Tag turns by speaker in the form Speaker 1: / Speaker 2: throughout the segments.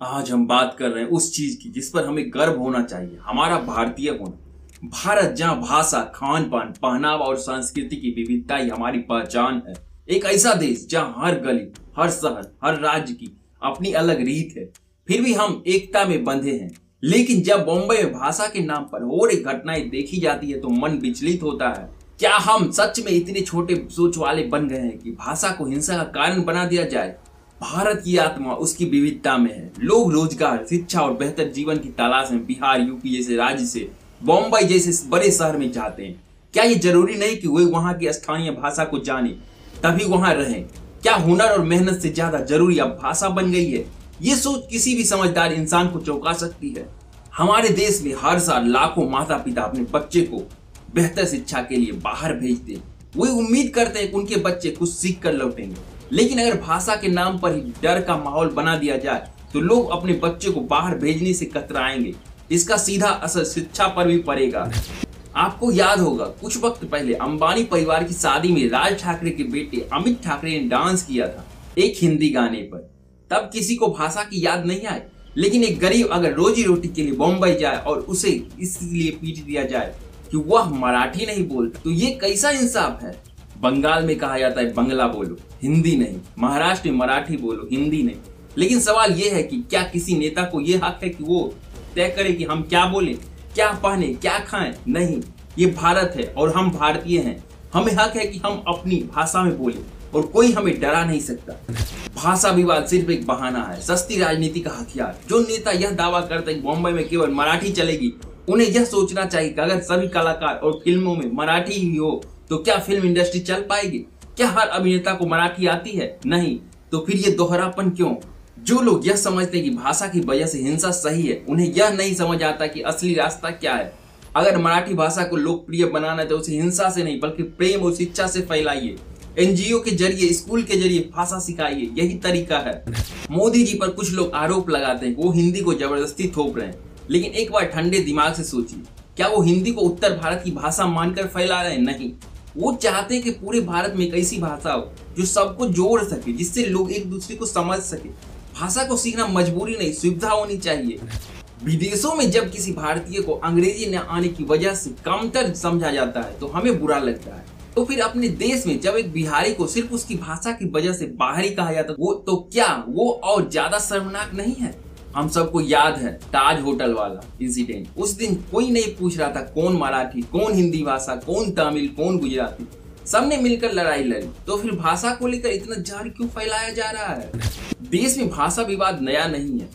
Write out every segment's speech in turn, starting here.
Speaker 1: आज हम बात कर रहे हैं उस चीज की जिस पर हमें गर्व होना चाहिए, हमारा भारतीय होना। भारत जहां भाषा, खान पान, पहनावा और संस्कृति की विविधता ही हमारी पहचान है। एक ऐसा देश जहां हर गली, हर शहर, हर राज्य की अपनी अलग रीत है, फिर भी हम एकता में बंधे हैं। लेकिन जब बॉम्बे में भाषा के नाम पर हो रही घटनाएं देखी जाती है तो मन विचलित होता है। क्या हम सच में इतने छोटे सोच वाले बन गए हैं कि भाषा को हिंसा का कारण बना दिया जाए? भारत की आत्मा उसकी विविधता में है। लोग रोजगार, शिक्षा और बेहतर जीवन की तलाश में बिहार, यूपी जैसे राज्य से बॉम्बे जैसे बड़े शहर में जाते हैं। क्या ये जरूरी नहीं कि वे वहां की स्थानीय भाषा को जाने तभी वहां रहें? क्या हुनर और मेहनत से ज्यादा जरूरी अब भाषा बन गई है? ये सोच किसी भी समझदार इंसान को चौंका सकती है। हमारे देश में हर साल लाखों माता पिता अपने बच्चे को बेहतर शिक्षा के लिए बाहर भेजते हैं। वे उम्मीद करते हैं कि उनके बच्चे कुछ सीख कर लौटेंगे। लेकिन अगर भाषा के नाम पर ही डर का माहौल बना दिया जाए तो लोग अपने बच्चे को बाहर भेजने से कतराएंगे। इसका सीधा असर शिक्षा पर भी पड़ेगा। आपको याद होगा कुछ वक्त पहले अंबानी परिवार की शादी में राज ठाकरे के बेटे अमित ठाकरे ने डांस किया था एक हिंदी गाने पर। तब किसी को भाषा की याद नहीं आई। लेकिन एक गरीब अगर रोजी रोटी के लिए बॉम्बे जाए और उसे इसलिए पीट दिया जाए कि वह मराठी नहीं बोलता, तो ये कैसा इंसाफ है? बंगाल में कहा जाता है बंगला बोलो, हिंदी नहीं। महाराष्ट्र में मराठी बोलो, हिंदी नहीं। लेकिन सवाल यह है कि क्या किसी नेता को यह हक है कि वो तय करे कि हम क्या बोलें, क्या पहने, क्या खाएं? नहीं, ये भारत है और हम भारतीय हैं। हमें हक है कि हम अपनी भाषा में बोलें और कोई हमें डरा नहीं सकता। भाषा विवाद सिर्फ एक बहाना है, सस्ती राजनीति का हथियार। जो नेता यह दावा करते हैं कि बॉम्बे में केवल मराठी चलेगी, उन्हें यह सोचना चाहिए कि अगर सभी कलाकार और फिल्मों में मराठी ही हो तो क्या फिल्म इंडस्ट्री चल पाएगी? क्या हर अभिनेता को मराठी आती है? नहीं। तो फिर ये दोहरापन क्यों? जो लोग यह समझते हैं कि भाषा की वजह से हिंसा सही है, उन्हें यह नहीं समझ आता कि असली रास्ता क्या है। अगर मराठी भाषा को लोकप्रिय बनाना है तो उसे हिंसा से नहीं बल्कि प्रेम और शिक्षा से फैलाइए। एनजीओ के जरिए, स्कूल के जरिए भाषा सिखाइए, यही तरीका है। मोदी जी पर कुछ लोग आरोप लगाते हैं कि वो हिंदी को जबरदस्ती थोप रहे हैं। लेकिन एक बार ठंडे दिमाग से सोचिए, क्या वो हिंदी को उत्तर भारत की भाषा मानकर फैला रहे हैं? नहीं। वो चाहते हैं कि पूरे भारत में एक ऐसी भाषा हो जो सबको जोड़ सके, जिससे लोग एक दूसरे को समझ सके। भाषा को सीखना मजबूरी नहीं, सुविधा होनी चाहिए। विदेशों में जब किसी भारतीय को अंग्रेजी न आने की वजह से कमतर समझा जाता है तो हमें बुरा लगता है। तो फिर अपने देश में जब एक बिहारी को सिर्फ उसकी भाषा की वजह से बाहरी कहा जाता है, तो क्या वो और ज्यादा शर्मनाक नहीं है? हम सबको याद है ताज होटल वाला इंसिडेंट। उस दिन कोई नहीं पूछ रहा था कौन मराठी, कौन हिंदी भाषा, कौन तमिल, कौन गुजराती। सबने मिलकर लड़ाई लड़ी। तो फिर भाषा को लेकर इतना जहर क्यों फैलाया जा रहा है? देश में भाषा विवाद नया नहीं है।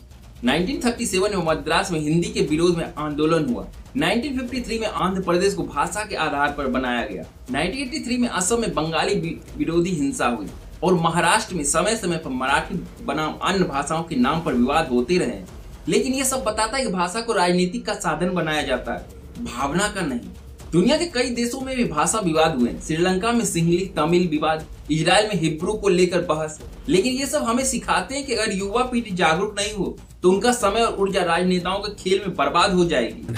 Speaker 1: 1937 में मद्रास में हिंदी के विरोध में आंदोलन हुआ। 1953 में आंध्र प्रदेश को भाषा के आधार पर बनाया गया। 1983 में असम में बंगाली विरोधी हिंसा हुई और महाराष्ट्र में समय समय पर मराठी बनाम अन्य भाषाओं के नाम पर विवाद होते रहे। लेकिन ये सब बताता है कि भाषा को राजनीतिक का साधन बनाया जाता है, भावना का नहीं। दुनिया के कई देशों में भी भाषा विवाद हुए। श्रीलंका में सिंहली तमिल विवाद, इजराइल में हिब्रू को लेकर बहस। लेकिन ये सब हमें सिखाते हैं कि अगर युवा पीढ़ी जागरूक नहीं हो तो उनका समय और ऊर्जा राजनेताओं के खेल में बर्बाद हो जाएगी।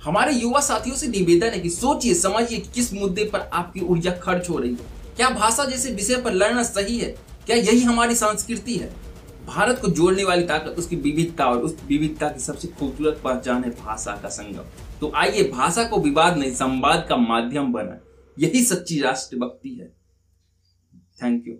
Speaker 1: हमारे युवा साथियों से निवेदन है कि सोचिए समझिए किस मुद्दे पर आपकी ऊर्जा खर्च हो रही है। क्या भाषा जैसे विषय पर लड़ना सही है? क्या यही हमारी संस्कृति है? भारत को जोड़ने वाली ताकत उसकी विविधता और उस विविधता की सबसे खूबसूरत पहचान है भाषा का संगम। तो आइए भाषा को विवाद नहीं, संवाद का माध्यम बनाएं। यही सच्ची राष्ट्रभक्ति है। Thank you.